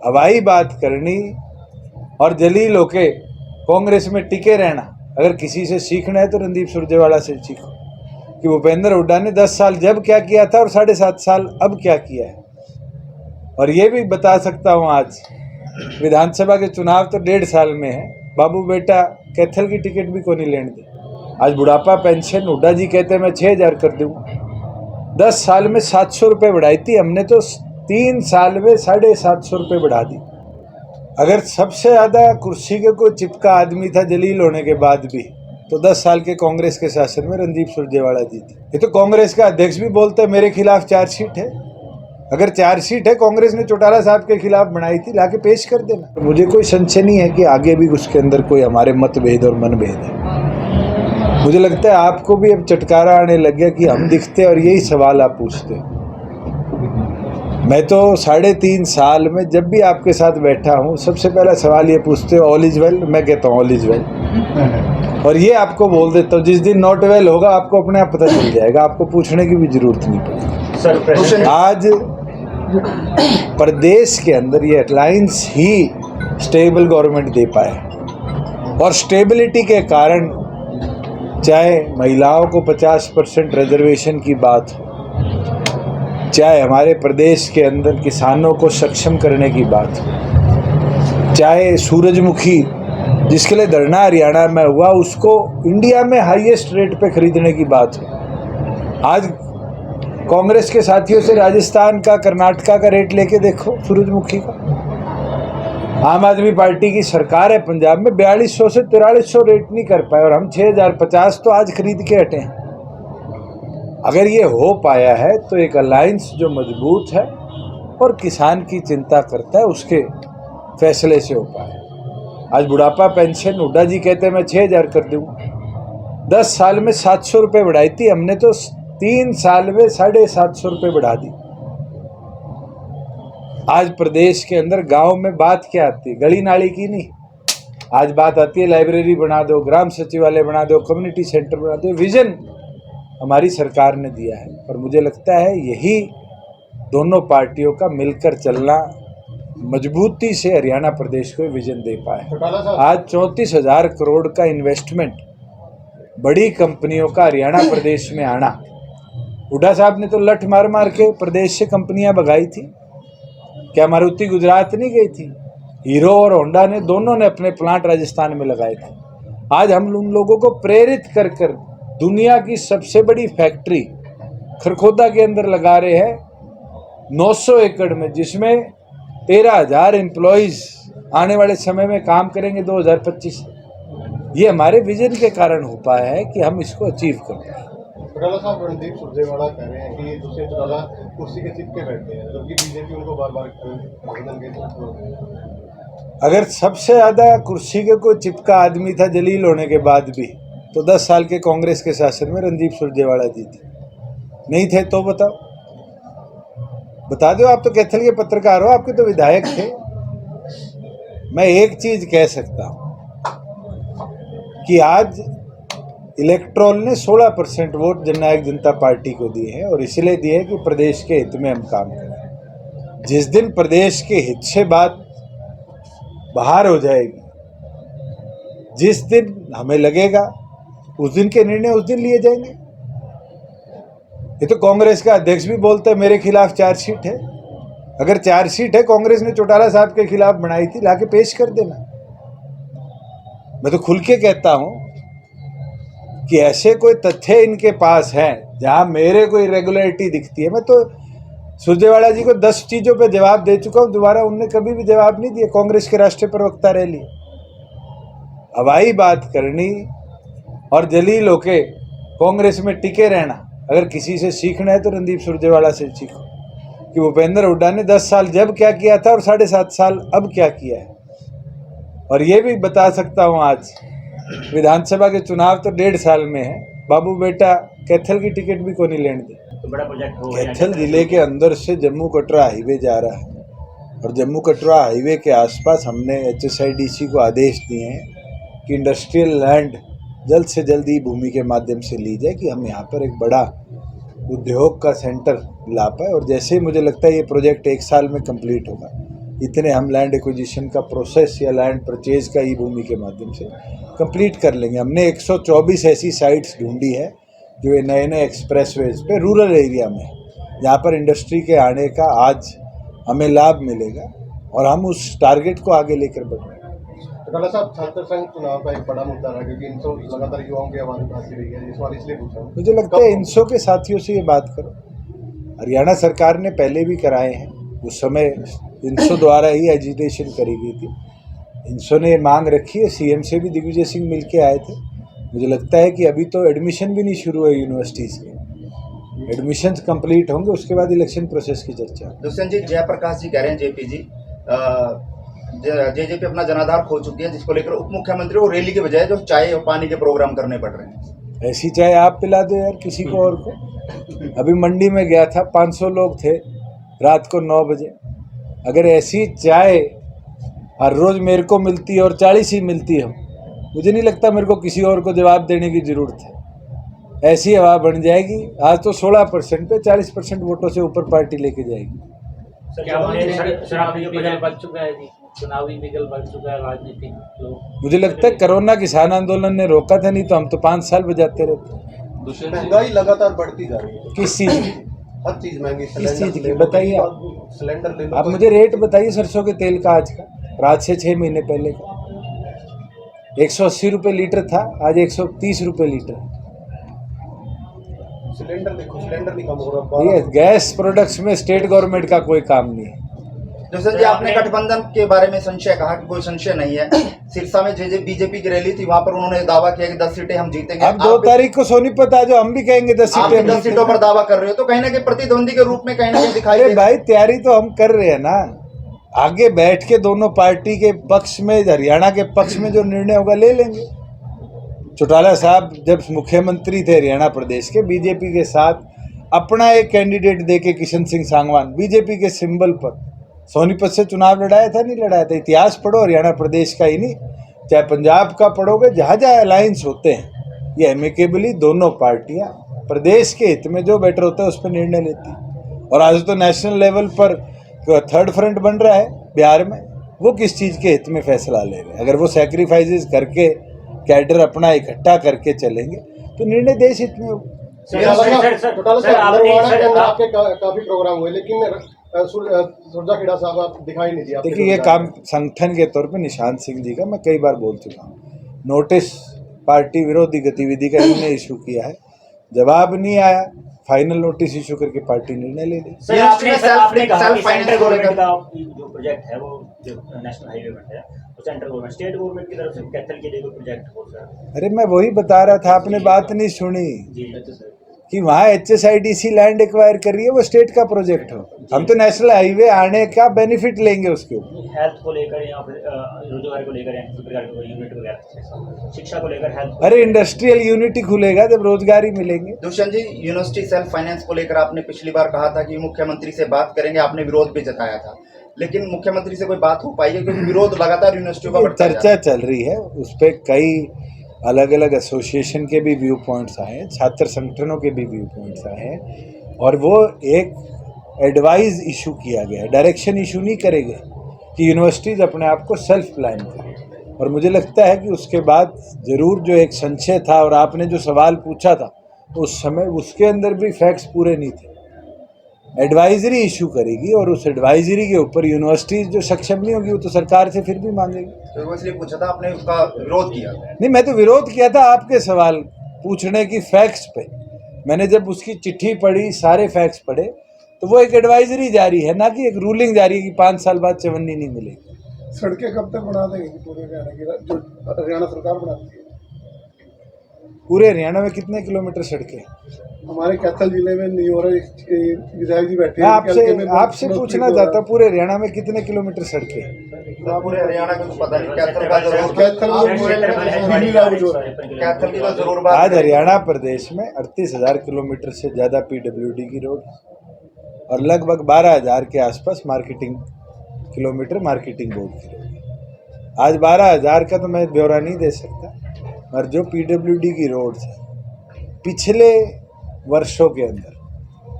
हवाई बात करनी और जलील होके कांग्रेस में टिके रहना। अगर किसी से सीखना है तो रणदीप सुरजेवाला से सीखो कि भूपेंद्र हुड्डा ने 10 साल जब क्या किया था और 7.5 साल अब क्या किया है। और ये भी बता सकता हूँ, आज विधानसभा के चुनाव तो 1.5 साल में है। बाबू बेटा कैथल की टिकट भी कोई नहीं लेने दे। आज बुढ़ापा पेंशन हुड्डा जी कहते मैं 6,000 कर दूंगा। 10 साल में 700 रुपये बढ़ाई थी हमने, तो 3 साल में 750 रुपये बढ़ा दी। अगर सबसे ज़्यादा कुर्सी के कोई चिपका आदमी था जलील होने के बाद भी, तो 10 साल के कांग्रेस के शासन में रणदीप सुरजेवाला जी थे। ये तो कांग्रेस का अध्यक्ष भी बोलते हैं मेरे खिलाफ चार्जशीट है। अगर चार्जशीट है कांग्रेस ने चौटाला साहब के खिलाफ बनाई थी, लाके पेश कर देना। तो मुझे कोई संशय नहीं है कि आगे भी उसके अंदर कोई हमारे मतभेद और मनभेद है। मुझे लगता है आपको भी अब चटकारा आने लग गया कि हम दिखते और यही सवाल आप पूछते। मैं तो 3.5 साल में जब भी आपके साथ बैठा हूँ, सबसे पहला सवाल ये पूछते हो ऑल इज वेल। मैं कहता हूँ ऑल इज वेल, और ये आपको बोल देता हूँ। जिस दिन नॉट वेल होगा आपको अपने आप पता चल जाएगा, आपको पूछने की भी जरूरत नहीं पड़ेगी। आज प्रदेश के अंदर ये अलायंस ही स्टेबल गवर्नमेंट दे पाए, और स्टेबिलिटी के कारण चाहे महिलाओं को 50% रिजर्वेशन की बात हो, चाहे हमारे प्रदेश के अंदर किसानों को सक्षम करने की बात हो, चाहे सूरजमुखी जिसके लिए धरना हरियाणा में हुआ उसको इंडिया में हाईएस्ट रेट पे खरीदने की बात हो। आज कांग्रेस के साथियों से राजस्थान का, कर्नाटका का रेट लेके देखो सूरजमुखी का। आम आदमी पार्टी की सरकार है पंजाब में, 4200 से 4300 रेट नहीं कर पाए, और हम 6050 तो आज खरीद के हटे हैं। अगर ये हो पाया है तो एक अलायंस जो मजबूत है और किसान की चिंता करता है, उसके फैसले से हो पाया। आज बुढ़ापा पेंशन हुड्डा जी कहते मैं 6,000 कर दूंगा। 10 साल में 700 रुपये बढ़ाई थी हमने, तो 3 साल में 750 रुपये बढ़ा दी। आज प्रदेश के अंदर गांव में बात क्या आती है? गली नाली की नहीं, आज बात आती है लाइब्रेरी बना दो, ग्राम सचिवालय बना दो, कम्युनिटी सेंटर बना दो। विजन हमारी सरकार ने दिया है, और मुझे लगता है यही दोनों पार्टियों का मिलकर चलना मजबूती से हरियाणा प्रदेश को विजन दे पाए। आज 34,000 करोड़ का इन्वेस्टमेंट बड़ी कंपनियों का हरियाणा प्रदेश में आना, हुड्डा साहब ने तो लठ मार मार के प्रदेश से कंपनियां भगाई थी। क्या मारुति गुजरात नहीं गई थी? हीरो और होंडा ने, दोनों ने अपने प्लांट राजस्थान में लगाए थे। आज हम उन लोगों को प्रेरित कर कर दुनिया की सबसे बड़ी फैक्ट्री खरखोदा के अंदर लगा रहे हैं 900 एकड़ में, जिसमें 13,000 एम्प्लॉइज आने वाले समय में काम करेंगे 2025। ये हमारे विजन के कारण हो पाया है कि हम इसको अचीव कर पाए। चौटाला साहब, रणदीप सुरजेवाला कह रहे हैं कि दूसरे चौटाला कुर्सी के चिपके बैठे हैं, जबकि बीजेपी उनको बार बार अगर सबसे ज़्यादा कुर्सी के कोई चिपका आदमी था जलील होने के बाद भी, तो 10 साल के कांग्रेस के शासन में रणदीप सुरजेवाला जी थे। नहीं थे तो बताओ, बता दो। आप तो कैथल के पत्रकार हो, आपके तो विधायक थे। मैं एक चीज कह सकता हूं कि आज इलेक्ट्रोल ने 16% वोट जननायक जनता पार्टी को दिए हैं, और इसलिए दिए कि प्रदेश के हित में हम काम करें। जिस दिन प्रदेश के हित से बात बाहर हो जाएगी, जिस दिन हमें लगेगा, उस दिन के निर्णय उस दिन लिए जाएंगे। ये तो कांग्रेस का अध्यक्ष भी बोलते हैं मेरे खिलाफ चार्जशीट है। अगर चार्जशीट है कांग्रेस ने चौटाला साहब के खिलाफ बनाई थी, लाके पेश कर देना। मैं तो खुल के कहता हूं कि ऐसे कोई तथ्य इनके पास हैं जहां मेरे को इरेगुलरिटी दिखती है। मैं तो सुरजेवाला जी को 10 चीजों पे जवाब दे चुका हूं, दोबारा उनने कभी भी जवाब नहीं दिया। कांग्रेस के राष्ट्रीय प्रवक्ता रह लिए। हवाई बात करनी और जलील होके कांग्रेस में टिके रहना। अगर किसी से सीखना है तो रणदीप सुरजेवाला से सीखो कि भूपेंद्र हुड्डा ने 10 साल जब क्या किया था और 7.5 साल अब क्या किया है। और ये भी बता सकता हूँ, आज विधानसभा के चुनाव तो 1.5 साल में है। बाबू बेटा कैथल की टिकट भी कोई नहीं लेने दे। तो बड़ा प्रोजेक्ट हो। कैथल जिले के अंदर से जम्मू कटरा हाईवे जा रहा है, और जम्मू कटरा हाईवे के आसपास हमने HSIDC को आदेश दिए हैं कि इंडस्ट्रियल लैंड जल्द से जल्द ही भूमि के माध्यम से ली जाए, कि हम यहाँ पर एक बड़ा उद्योग का सेंटर ला पाए। और जैसे ही मुझे लगता है ये प्रोजेक्ट 1 साल में कंप्लीट होगा, इतने हम लैंड एक्विजिशन का प्रोसेस या लैंड परचेज का ई भूमि के माध्यम से कंप्लीट कर लेंगे। हमने 124 ऐसी साइट्स ढूंढी है जो ये नए नए एक्सप्रेसवेज पे रूरल एरिया में, जहाँ पर इंडस्ट्री के आने का आज हमें लाभ मिलेगा और हम उस टारगेट को आगे लेकर बढ़ रहे हैं। चौटाला साहब, छात्र संघ चुनाव का एक बड़ा मुद्दा रहा क्योंकि इनसो लगातार युवाओं की आवाज उठाती रही है। इस बार इसलिए पूछा हूं। मुझे लगता है इनसो के साथियों से ये बात करो। हरियाणा सरकार ने पहले भी कराए हैं, उस समय इनसो द्वारा ही एजिटेशन करी गई थी। इनसो ने मांग रखी है, सीएम से भी दिग्विजय सिंह मिल के आए थे। मुझे लगता है कि अभी तो एडमिशन भी नहीं शुरू है यूनिवर्सिटीज़ के, एडमिशन्स कंप्लीट होंगे उसके बाद इलेक्शन प्रोसेस की चर्चा। दुष्यंत जी, जयप्रकाश जी कह रहे हैं जेपी जी जेजेपी अपना जनाधार खो चुकी है, जिसको लेकर उप मुख्यमंत्री को रैली के बजाय जो चाय और पानी के प्रोग्राम करने पड़ रहे हैं। ऐसी चाय आप पिला दो यार किसी को और को। अभी मंडी में गया था, 500 लोग थे रात को 9 बजे। अगर ऐसी चाय हर रोज़ मेरे को मिलती और 40 ही मिलती हो, मुझे नहीं लगता मेरे को किसी और को जवाब देने की ज़रूरत है। ऐसी हवा बन जाएगी। आज तो 16% पे 40% वोटों से ऊपर पार्टी लेके जाएगी। शराबी बिगल बन चुका है जी, चुनावी बिगल बन चुका है राजनीतिक लोग। मुझे लगता है कोरोना किसान आंदोलन ने रोका था, नहीं तो हम तो 5 साल बजाते रहते। महंगाई लगातार बढ़ती जा रही है। किस चीज़ की? हर चीज महंगी। किस चीज़ की बताइए आप? सिलेंडर ले लो। आप मुझे रेट बताइए सरसों के तेल का आज का, आज से 6 महीने पहले का। 180 रुपये लीटर था, आज 130 रुपये लीटर। सिलेंडर देखो, सिलेंडर नहीं कम हो रहा। ये गैस प्रोडक्ट्स में स्टेट गवर्नमेंट का कोई काम नहीं है। दुष्यंत जी, आपने गठबंधन के बारे में संशय कहा कि कोई संशय नहीं है। सिरसा में बीजेपी की रैली थी, वहां पर उन्होंने दावा किया कि 10 सीटें हम जीतेंगे। अब 2 तारीख को सोनीपत आ जाओ, हम भी कहेंगे 10 आप भी सीटें 10 सीटों पर दावा कर रहे हो, तो कहीं ना कहीं प्रतिद्वंदी के रूप में कहीं ना कहीं दिखाई अरे दे। भाई तैयारी तो हम कर रहे हैं ना। आगे बैठ के दोनों पार्टी के पक्ष में, हरियाणा के पक्ष में जो निर्णय होगा ले लेंगे। चौटाला साहब जब मुख्यमंत्री थे हरियाणा प्रदेश के, बीजेपी के साथ अपना एक कैंडिडेट देके किशन सिंह सांगवान बीजेपी के सिंबल पर सोनीपत से चुनाव लड़ाया था, नहीं लड़ाया था? इतिहास पढ़ो हरियाणा प्रदेश का ही नहीं, चाहे पंजाब का पढ़ोगे, जहाँ जहाँ अलायंस होते हैं ये एमिकेबली दोनों पार्टियाँ प्रदेश के हित में जो बेटर होता है उस पर निर्णय लेती हैं। और आज तो नेशनल लेवल पर थर्ड फ्रंट बन रहा है बिहार में, वो किस चीज़ के हित में फैसला ले रहे हैं? अगर वो सैक्रिफाइसेस करके कैडर अपना इकट्ठा करके चलेंगे तो निर्णय देश हित में होगा। चौटाला साहब, नरवाड़ा के अंदर आपके काफी प्रोग्राम हुए, लेकिन सुरजाखेड़ा साहब आप दिखाई नहीं दिया। देखिए ये काम संगठन के तौर पे निशांत सिंह जी का मैं कई बार बोल चुका हूँ। नोटिस पार्टी विरोधी गतिविधि का इन्होंने इशू किया है, जवाब नहीं आया, फाइनल नोटिस इशू करके पार्टी निर्णय ले ली। सर आपने कहा कि सेंट्रल गवर्नमेंट का जो प्रोजेक्ट है वो नेशनल हाईवे में है, तो सेंट्रल गवर्नमेंट स्टेट गवर्नमेंट की तरफ से कैथल के लिए कोई प्रोजेक्ट हो रहा है? अरे मैं वही बता रहा था, आपने बात नहीं सुनी कि वहाँ HSIDC लैंड एक्वायर कर रही है, वो स्टेट का प्रोजेक्ट हो। हम तो नेशनल हाईवे आने का बेनिफिट लेंगे उसके ऊपर। हेल्थ को लेकर या फिर रोजगार को लेकर यूनिट वगैरह, शिक्षा को लेकर, हेल्थ। अरे इंडस्ट्रियल यूनिटी खुलेगा जब रोजगार ही मिलेंगे। दुष्यंत जी, यूनिवर्सिटी सेल्फ फाइनेंस को लेकर आपने पिछली बार कहा था कि मुख्यमंत्री से बात करेंगे, आपने विरोध भी जताया था, लेकिन मुख्यमंत्री से कोई बात हो पाई है? क्योंकि विरोध लगातार यूनिवर्सिटियों का बढ़ता जा रहा है। चर्चा चल रही है, उस पर कई अलग अलग एसोसिएशन के भी व्यू पॉइंट्स आए हैं, छात्र संगठनों के भी व्यू पॉइंट्स आए हैं, और वो एक एडवाइस इशू किया गया है, डायरेक्शन इशू नहीं करेंगे कि यूनिवर्सिटीज़ अपने आप को सेल्फ प्लान करें। और मुझे लगता है कि उसके बाद ज़रूर जो एक संशय था और आपने जो सवाल पूछा था उस समय, उसके अंदर भी फैक्ट्स पूरे नहीं थे। एडवाइजरी इशू करेगी और उस एडवाइजरी के ऊपर यूनिवर्सिटीज़ जो सक्षम नहीं होगी वो तो सरकार से फिर भी मांगेगी। तो इसलिए पूछा था, आपने उसका विरोध किया? नहीं, मैं तो विरोध किया था आपके सवाल पूछने की फैक्ट्स पे। मैंने जब उसकी चिट्ठी पढ़ी, सारे फैक्ट्स पढ़े, तो वो एक एडवाइजरी जारी है, ना कि एक रूलिंग जारी है कि 5 साल बाद चवन्नी नहीं मिलेगी। सड़कें कब तक बना देंगे पूरे हरियाणा की, जो हरियाणा सरकार बनाती है? पूरे हरियाणा में कितने किलोमीटर सड़कें? हमारे कैथल जिले में नियोरा विधायक जी बैठे मैं हैं। आपसे पूछना चाहता हूँ, पूरे हरियाणा में कितने किलोमीटर सड़कें? पूरे हरियाणा का कुछ पता नहीं, कैथल का जरूर, कैथल की तो जरूर बात। आज हरियाणा प्रदेश में 38,000 किलोमीटर से ज़्यादा PWD की रोड और लगभग 12,000 के आसपास मार्केटिंग किलोमीटर मार्केटिंग बोर्ड की रोड। आज 12,000 का तो मैं ब्यौरा नहीं दे सकता, और जो PWD की रोड है पिछले वर्षों के अंदर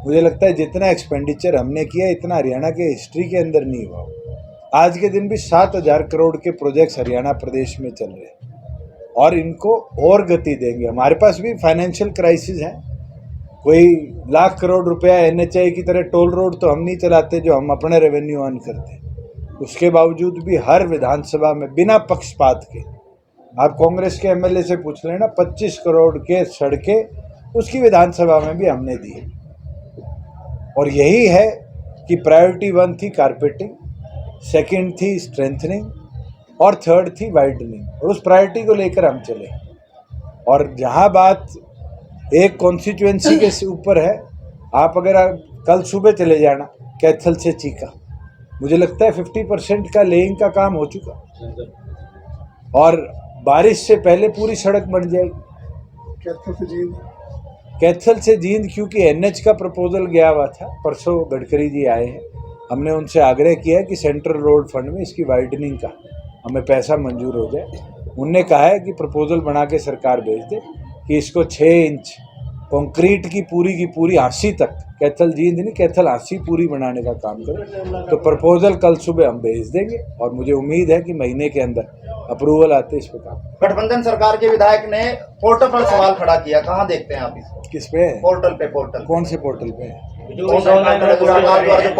मुझे लगता है जितना एक्सपेंडिचर हमने किया इतना हरियाणा के हिस्ट्री के अंदर नहीं हुआ। आज के दिन भी 7,000 करोड़ के प्रोजेक्ट्स हरियाणा प्रदेश में चल रहे हैं और इनको और गति देंगे। हमारे पास भी फाइनेंशियल क्राइसिस है, कोई लाख करोड़ रुपया NHAI की तरह टोल रोड तो हम नहीं चलाते जो हम अपने रेवेन्यू अर्न करते, उसके बावजूद भी हर विधानसभा में बिना पक्षपात के, आप कांग्रेस के MLA से पूछ लेना, 25 करोड़ के सड़कें उसकी विधानसभा में भी हमने दी। और यही है कि प्रायोरिटी 1 थी कारपेटिंग, सेकंड थी स्ट्रेंथनिंग और थर्ड थी वाइडनिंग, और उस प्रायोरिटी को लेकर हम चले। और जहाँ बात एक कॉन्स्टिट्यूएंसी के ऊपर है, आप अगर कल सुबह चले जाना कैथल से चीका, मुझे लगता है 50% का लेइंग का काम हो चुका और बारिश से पहले पूरी सड़क बन जाएगी। कैथल से जींद क्योंकि NH का प्रपोजल गया हुआ था, परसों गडकरी जी आए हैं, हमने उनसे आग्रह किया है कि सेंट्रल रोड फंड में इसकी वाइडनिंग का हमें पैसा मंजूर हो जाए। उनने कहा है कि प्रपोजल बना के सरकार भेज दे कि इसको 6 इंच कंक्रीट की पूरी आंसी तक, कैथल जींद नहीं कैथल आंसी पूरी बनाने का काम करें। तो प्रपोजल कल सुबह हम भेज देंगे और मुझे उम्मीद है कि महीने के अंदर अप्रूवल आते इस पर काम। गठबंधन सरकार के विधायक ने पोर्टल पर सवाल खड़ा किया, कहाँ देखते हैं आप इसको? किस पे? पोर्टल कौन से पोर्टल पे? अरे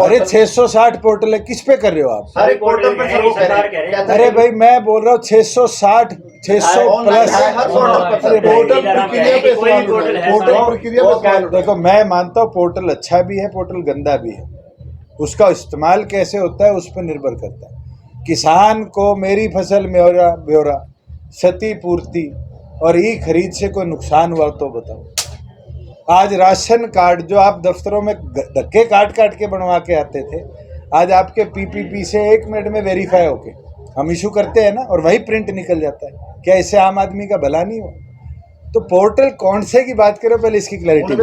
अरे 660 पोर्टल है, किस पे कर रहे हो आप? हर एक पोर्टल पर सब कह रहे हैं। अरे भाई मैं बोल रहा हूँ 660 600 प्लस। हर पोर्टल पर अरे पोर्टल प्रक्रिया पे सवाल उठ रहे हैं। पोर्टल प्रक्रिया पे सवाल उठ रहे हैं। देखो मैं मानता हूँ पोर्टल अच्छा भी है, पोर्टल गंदा भी है, उसका इस्तेमाल कैसे होता है उस पर निर्भर करता है। किसान को मेरी फसल ब्यौरा क्षतिपूर्ति और ई खरीद से कोई नुकसान हुआ तो बताओ। आज राशन कार्ड जो आप दफ्तरों में धक्के काट के बनवा के आते थे, आज आपके PPP से 1 मिनट में वेरीफाई होके हम इशू करते हैं ना, और वही प्रिंट निकल जाता है। क्या इससे आम आदमी का भला नहीं हो? तो पोर्टल कौन से की बात करो, पहले इसकी क्लैरिटी।